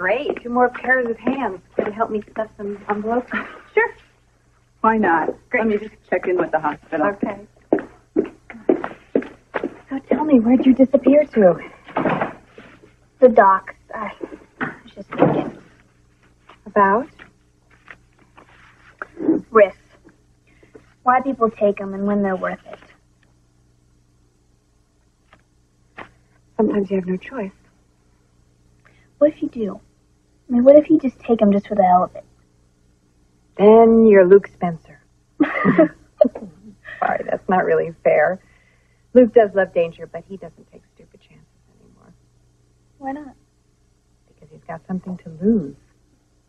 great. 2 more pairs of hands. Could you help me stuff some envelopes? Sure. Why not? Great. Let me just check in with the hospital. Okay. So tell me, where'd you disappear to? The docs. I was just thinking. About? Risks. Why people take them and when they're worth it. Sometimes you have no choice. What if you do? I mean, what if you just take them just for the hell of it? Then you're Luke Spencer. Sorry, that's not really fair. Luke does love danger, but he doesn't take stupid chances anymore. Why not? Because he's got something to lose.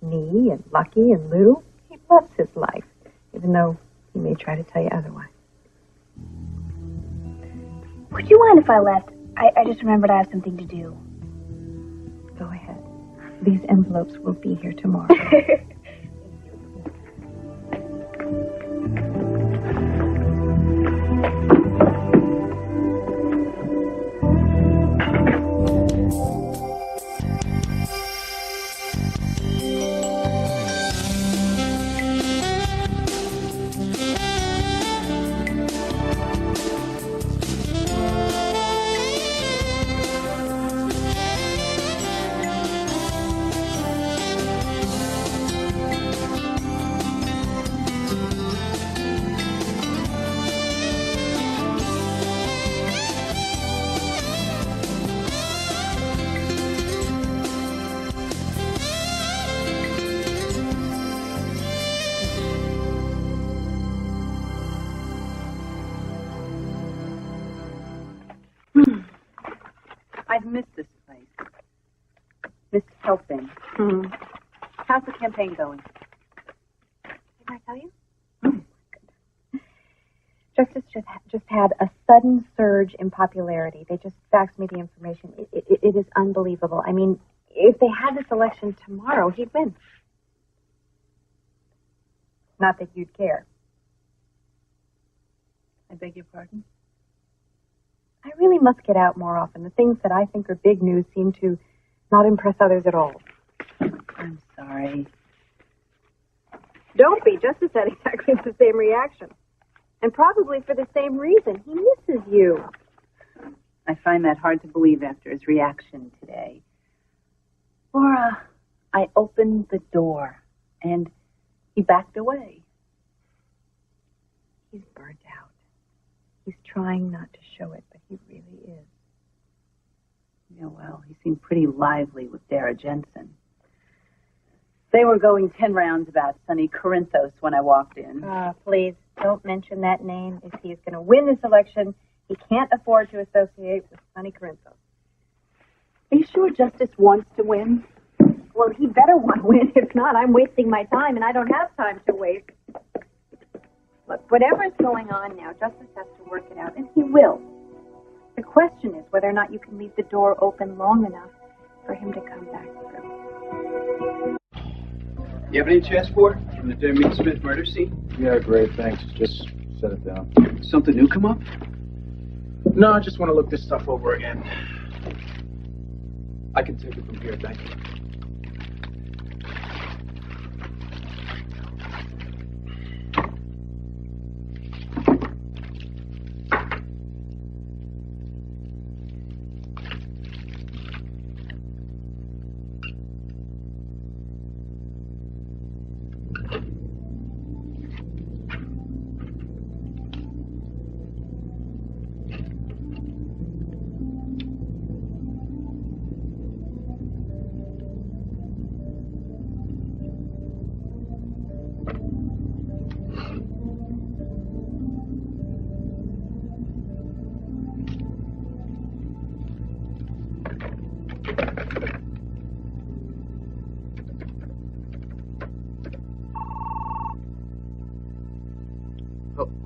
Me and Lucky and Lou. He loves his life, even though he may try to tell you otherwise. Would you mind if I left? I just remembered I have something to do. Go ahead. These envelopes will be here tomorrow. I've missed this place. Missed helping. How's the campaign going? Did I tell you? Justice just had a sudden surge in popularity. They just faxed me the information. It is unbelievable. I mean, if they had this election tomorrow, he'd win. Not that you'd care. I beg your pardon? I really must get out more often. The things that I think are big news seem to not impress others at all. I'm sorry. Don't be. Justice had exactly the same reaction. And probably for the same reason. He misses you. I find that hard to believe after his reaction today. Laura, I opened the door, and he backed away. He's burnt out. He's trying not to show it, but he really is. Yeah, well, he seemed pretty lively with Dara Jensen. They were going 10 rounds about Sonny Corinthos when I walked in. Please, don't mention that name. If he's going to win this election, he can't afford to associate with Sonny Corinthos. Are you sure Justice wants to win? Well, he better want to win. If not, I'm wasting my time, and I don't have time to waste. Look, whatever's going on now, Justice has to work it out, and he will. The question is whether or not you can leave the door open long enough for him to come back through. You have any chance for it from the Dermot Smith murder scene? Yeah, great, thanks. Just set it down. Something new come up? No, I just want to look this stuff over again. I can take it from here, thank you.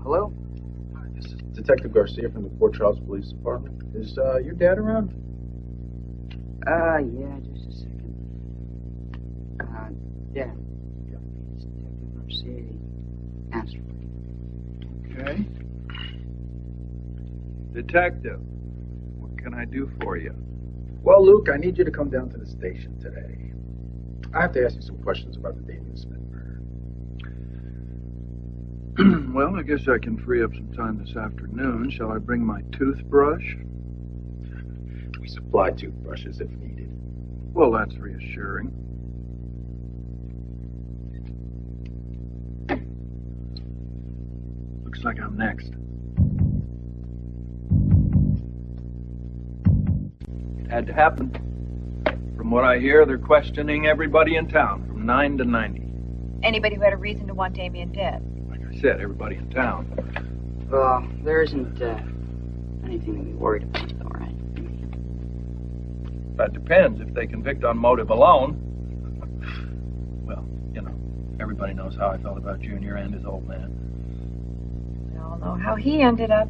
Hello? Hi, this is Detective Garcia from the Port Charles Police Department. Is your dad around? Yeah, just a second. Yeah. It's Detective Garcia. Asked for it. Okay. Detective, what can I do for you? Well, Luke, I need you to come down to the station today. I have to ask you some questions about the Damien Smith murder. Well, I guess I can free up some time this afternoon. Shall I bring my toothbrush? We supply toothbrushes if needed. Well, that's reassuring. Looks like I'm next. It had to happen. From what I hear, they're questioning everybody in town from 9 to 90. Anybody who had a reason to want Damien dead. Like I said, everybody in town. Well, there isn't anything to be worried about, though, right? That depends. If they convict on motive alone, well, you know, everybody knows how I felt about Junior and his old man. We all know how he ended up.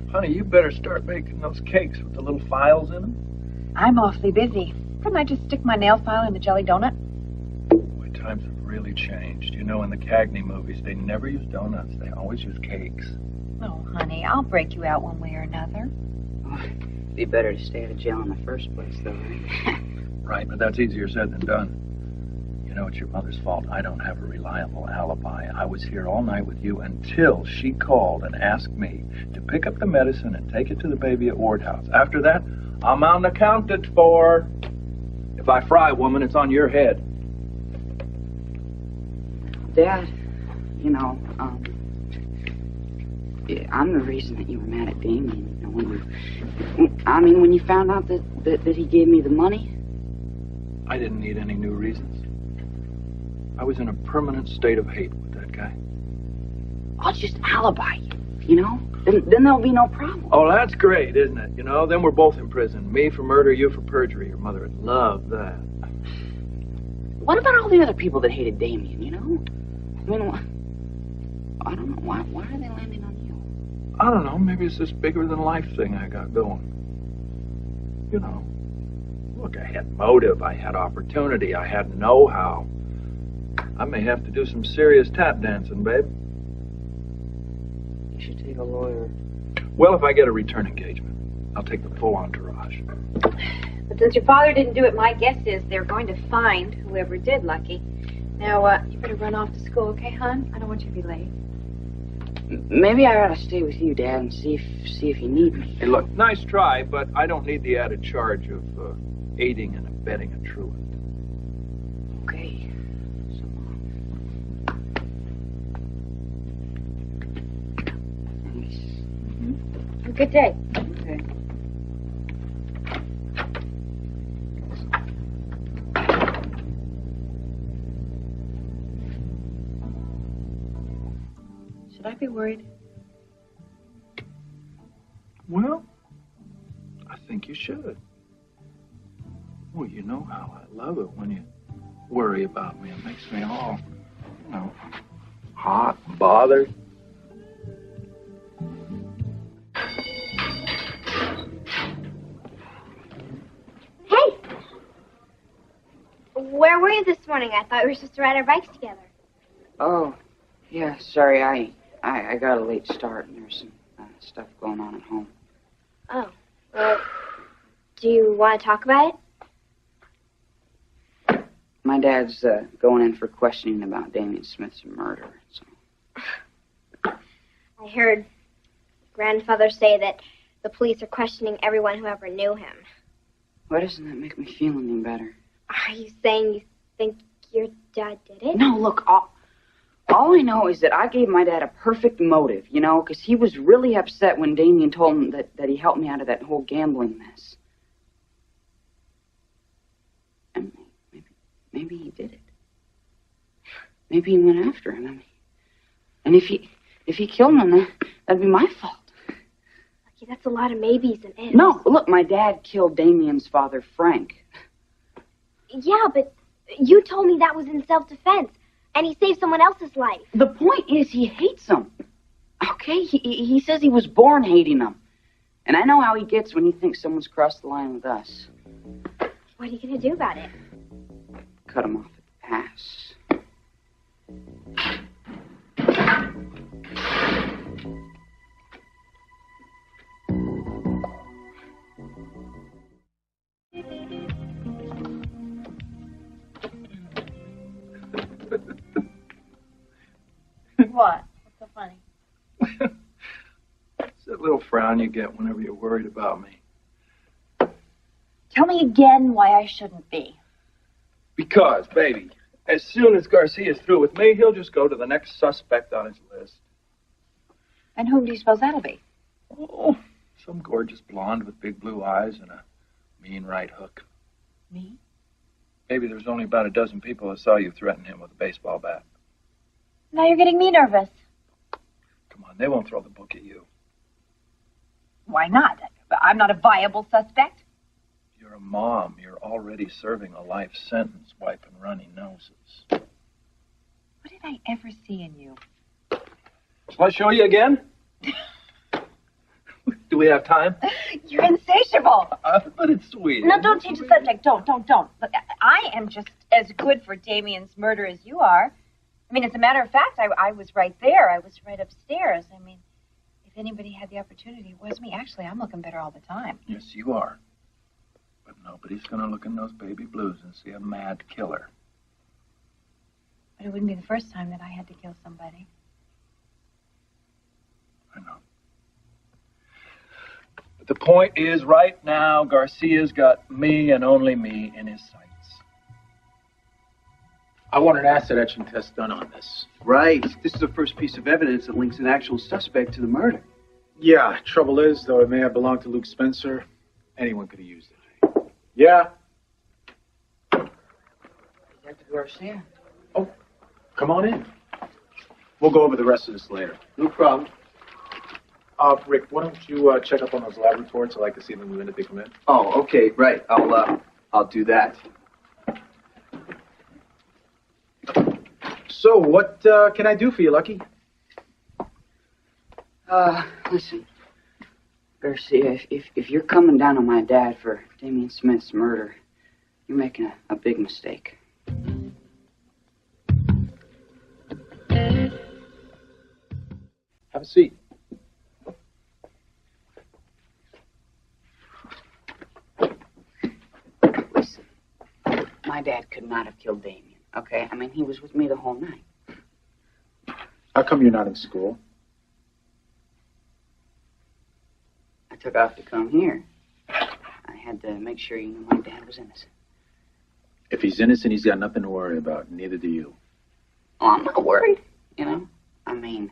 Honey, you better start making those cakes with the little files in them. I'm awfully busy. Couldn't I just stick my nail file in the jelly donut? Boy, times have really changed. You know, in the Cagney movies, they never use donuts. They always use cakes. Oh, honey, I'll break you out one way or another. It'd be better to stay out of jail in the first place, though, right? Right, but that's easier said than done. You know, it's your mother's fault. I don't have a reliable alibi. I was here all night with you until she called and asked me to pick up the medicine and take it to the baby at Ward House. After that, I'm unaccounted for. If I fry, woman, it's on your head. Dad, you know, yeah, I'm the reason that you were mad at Damien. When you found out that he gave me the money. I didn't need any new reasons. I was in a permanent state of hate with that guy. I'll just alibi you know? Then there'll be no problem. Oh, that's great, isn't it? You know, then we're both in prison. Me for murder, you for perjury. Your mother would love that. What about all the other people that hated Damien, you know? I mean, I don't know. Why are they landing on you? I don't know. Maybe it's this bigger-than-life thing I got going. You know, look, I had motive. I had opportunity. I had know-how. I may have to do some serious tap dancing, babe. You should take a lawyer. Well, if I get a return engagement, I'll take the full entourage. But since your father didn't do it, my guess is they're going to find whoever did, Lucky. Now, you better run off to school, okay, hon? I don't want you to be late. Maybe I ought to stay with you, Dad, and see if you need me. Hey, look, nice try, but I don't need the added charge of aiding and abetting a truant. Okay. So thanks. Have a good day. Okay. Should I be worried? Well, I think you should. Well, you know how I love it when you worry about me. It makes me all, you know, hot and bothered. Hey! Where were you this morning? I thought we were supposed to ride our bikes together. Oh, yeah, sorry, I got a late start, and there's some stuff going on at home. Oh, well, do you want to talk about it? My dad's going in for questioning about Damien Smith's murder. So. I heard grandfather say that the police are questioning everyone who ever knew him. Why doesn't that make me feel any better? Are you saying you think your dad did it? No, look, all I know is that I gave my dad a perfect motive, you know, because he was really upset when Damien told him that he helped me out of that whole gambling mess. And maybe he did it. Maybe he went after him. I mean, and if he killed him, then that'd be my fault. Lucky, that's a lot of maybes and ifs. No, look, my dad killed Damien's father, Frank. Yeah, but you told me that was in self-defense. And he saved someone else's life. The point is he hates him. Okay? He says he was born hating them. And I know how he gets when he thinks someone's crossed the line with us. What are you going to do about it? Cut him off at the pass. little frown you get whenever you're worried about me. Tell me again why I shouldn't be. Because, baby, as soon as Garcia's through with me, he'll just go to the next suspect on his list. And whom do you suppose that'll be? Oh, some gorgeous blonde with big blue eyes and a mean right hook. Me? Baby, there's only about a dozen people that saw you threaten him with a baseball bat. Now you're getting me nervous. Come on, they won't throw the book at you. Why not? I'm not a viable suspect. You're a mom. You're already serving a life sentence, wiping runny noses. What did I ever see in you? Shall I show you again? Do we have time? You're insatiable. But it's sweet. No, don't change the subject. Don't. Look, I am just as good for Damien's murder as you are. I mean, as a matter of fact, I was right there. I was right upstairs. I mean, if anybody had the opportunity, it was me. Actually, I'm looking better all the time. Yes, you are. But nobody's going to look in those baby blues and see a mad killer. But it wouldn't be the first time that I had to kill somebody. I know. But the point is, right now, Garcia's got me and only me in his sights. I want an acid etching test done on this. Right. This is the first piece of evidence that links an actual suspect to the murder. Yeah, trouble is, though it may have belonged to Luke Spencer, anyone could have used it. Yeah? Detective Garcia. Oh, come on in. We'll go over the rest of this later. No problem. Rick, why don't you check up on those lab reports? I'd like to see them the minute they come in. Oh, okay, right. I'll do that. So, what can I do for you, Lucky? Listen, Garcia, if you're coming down on my dad for Damien Smith's murder, you're making a big mistake. Have a seat. Listen, my dad could not have killed Damien, okay? I mean, he was with me the whole night. How come you're not in school? I took off to come here. I had to make sure you knew my dad was innocent. If he's innocent, he's got nothing to worry about. Neither do you. Oh, I'm not worried, you know? I mean,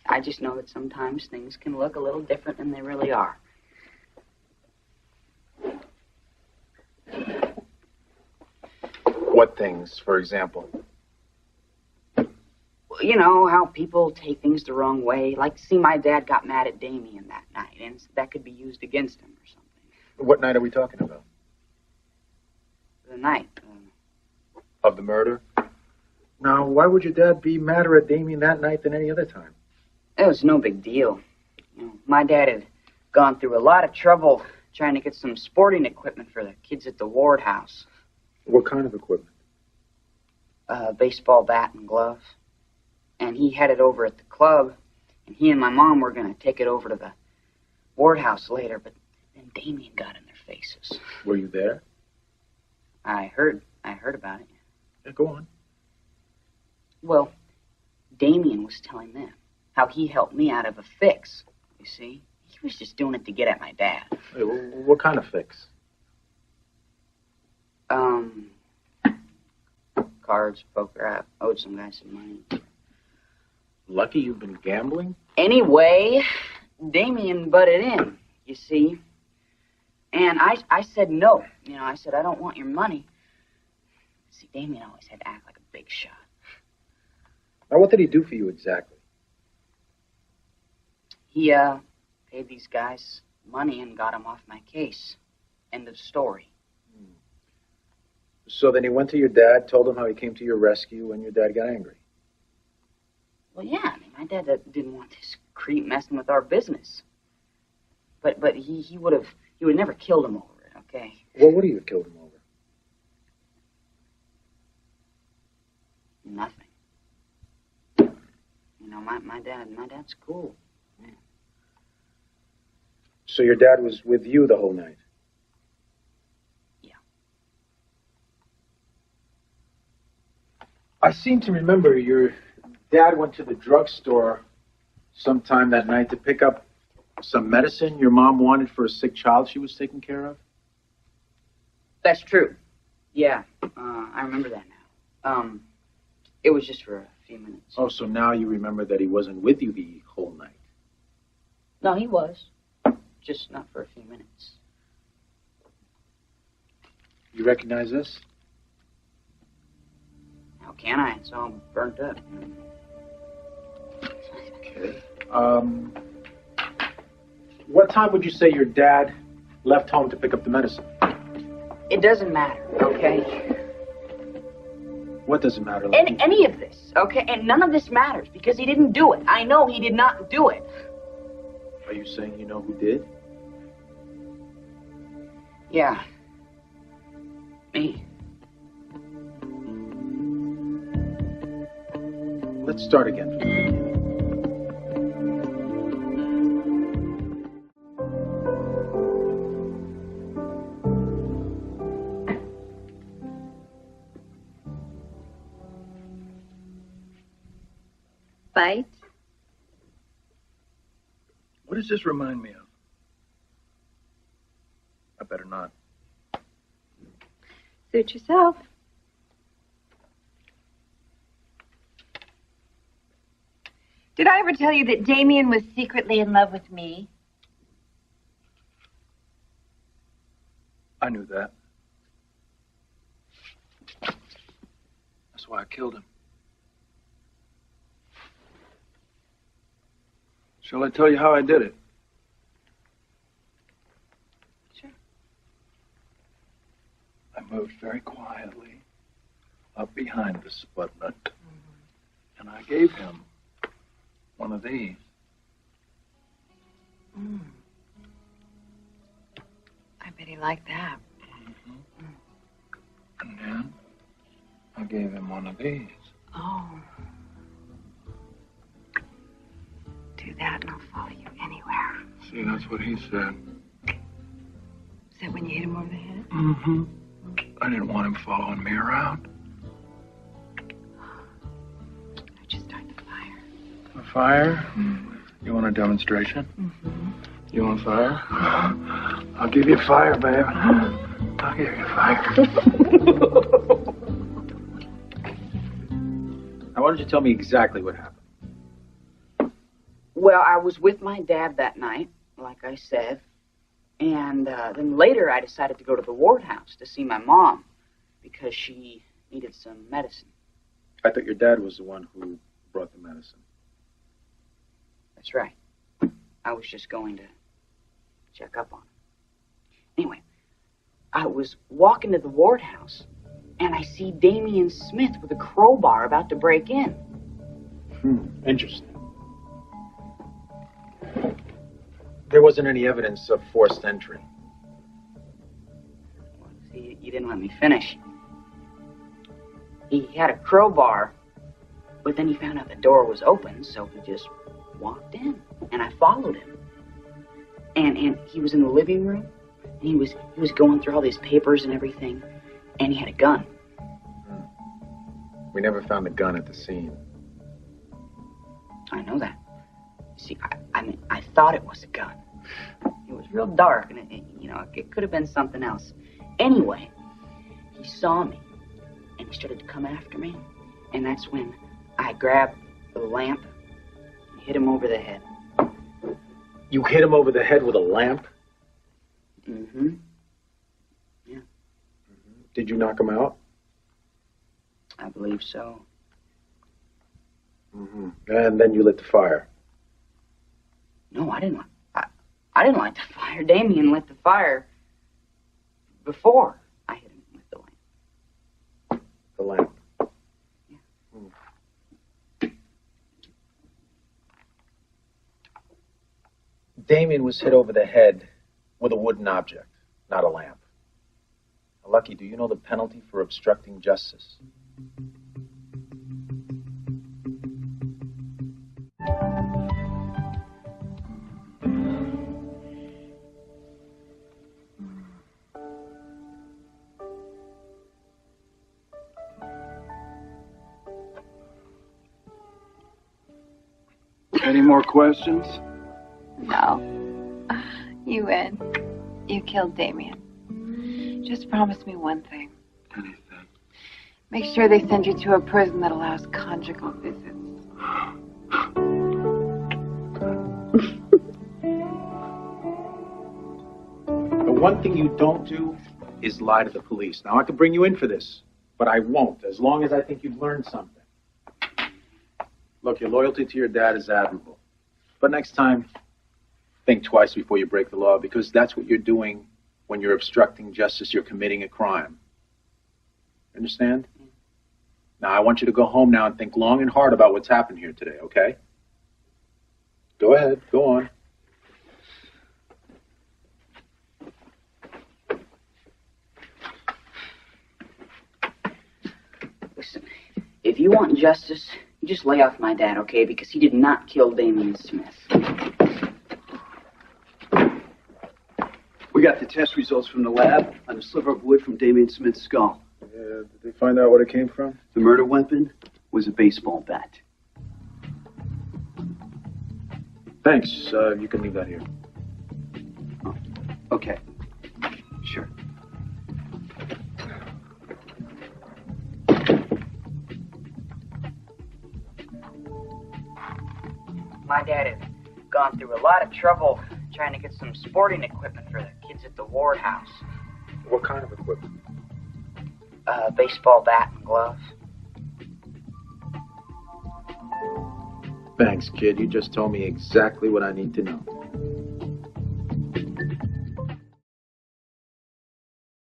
I just know that sometimes things can look a little different than they really are. What things, for example? Well, you know, how people take things the wrong way. Like, see, my dad got mad at Damien that night, and that could be used against him or something. What night are we talking about? The night. Of the murder? Now, why would your dad be madder at Damien that night than any other time? It was no big deal. You know, my dad had gone through a lot of trouble trying to get some sporting equipment for the kids at the Ward house. What kind of equipment? Baseball bat and gloves. And he had it over at the club, and he and my mom were going to take it over to the Ward house later, but then Damien got in their faces. Were you there? I heard about it. Yeah, go on. Well, Damien was telling them how he helped me out of a fix, you see. He was just doing it to get at my dad. Hey, what kind of fix? Cards, poker. I owed some guy some money. Lucky you've been gambling? Anyway, Damien butted in, you see. And I said no. You know, I said, I don't want your money. See, Damien always had to act like a big shot. Now, what did he do for you exactly? He, paid these guys money and got them off my case. End of story. So then he went to your dad, told him how he came to your rescue, and your dad got angry. Well, yeah, I mean, my dad didn't want this creep messing with our business. But he would never killed him over it, okay? Well, what do you have killed him over? Nothing. You know, my dad's cool. Yeah. So your dad was with you the whole night? Yeah. I seem to remember your dad went to the drugstore sometime that night to pick up some medicine your mom wanted for a sick child she was taking care of? That's true. Yeah, I remember that now. It was just for a few minutes. Oh, so now you remember that he wasn't with you the whole night? No, he was. Just not for a few minutes. You recognize this? How can I? It's all burnt up. Okay. What time would you say your dad left home to pick up the medicine? It doesn't matter, okay? What doesn't matter? Any of this, okay? And none of this matters because he didn't do it. I know he did not do it. Are you saying you know who did? Yeah. Me. Let's start again. Fight? What does this remind me of? I better not. Suit yourself. Did I ever tell you that Damien was secretly in love with me? I knew that. That's why I killed him. Shall I tell you how I did it? Sure. I moved very quietly up behind the Sputnik, and I gave him one of these. I bet he liked that. And then I gave him one of these. Oh. Do that and I'll follow you anywhere. See, that's what he said. Is that when you hit him over the head? Mm-hmm. I didn't want him following me around. I just started the fire. A fire? You want a demonstration? Mm-hmm. You want fire? I'll give you fire, babe. I'll give you fire. Now, why don't you tell me exactly what happened? Well, I was with my dad that night, like I said. And then later I decided to go to the ward house to see my mom because she needed some medicine. I thought your dad was the one who brought the medicine. That's right. I was just going to check up on him. Anyway, I was walking to the ward house, and I see Damien Smith with a crowbar about to break in. Interesting. There wasn't any evidence of forced entry. Well, see, you didn't let me finish. He had a crowbar, but then he found out the door was open, so he just walked in, and I followed him. And he was in the living room, and he was going through all these papers and everything, and he had a gun. We never found the gun at the scene. I know that. See, I thought it was a gun. It was real dark, and it could have been something else. Anyway, he saw me, and he started to come after me, and that's when I grabbed the lamp and hit him over the head. You hit him over the head with a lamp? Mm-hmm. Yeah. Mm-hmm. Did you knock him out? I believe so. Mm-hmm. And then you lit the fire. No, I didn't light the fire. Damien lit the fire before I hit him with the lamp. The lamp. Yeah. Damien was hit over the head with a wooden object, not a lamp. Now, Lucky, do you know the penalty for obstructing justice? Any more questions? No. You win. You killed Damien. Just promise me one thing. Anything. Make sure they send you to a prison that allows conjugal visits. The one thing you don't do is lie to the police. Now, I could bring you in for this, but I won't, as long as I think you've learned something. Look, your loyalty to your dad is admirable. But next time, think twice before you break the law, because that's what you're doing when you're obstructing justice. You're committing a crime. Understand? Now, I want you to go home now and think long and hard about what's happened here today, okay? Go ahead. Go on. Listen, if you want justice, you just lay off my dad, okay? Because he did not kill Damien Smith. We got the test results from the lab on the sliver of wood from Damien Smith's skull. Yeah, did they find out what it came from? The murder weapon was a baseball bat. Thanks. You can leave that here. Oh, okay. Sure. My dad has gone through a lot of trouble trying to get some sporting equipment for the kids at the Ward house. What kind of equipment? Baseball bat and gloves. Thanks, kid. You just told me exactly what I need to know.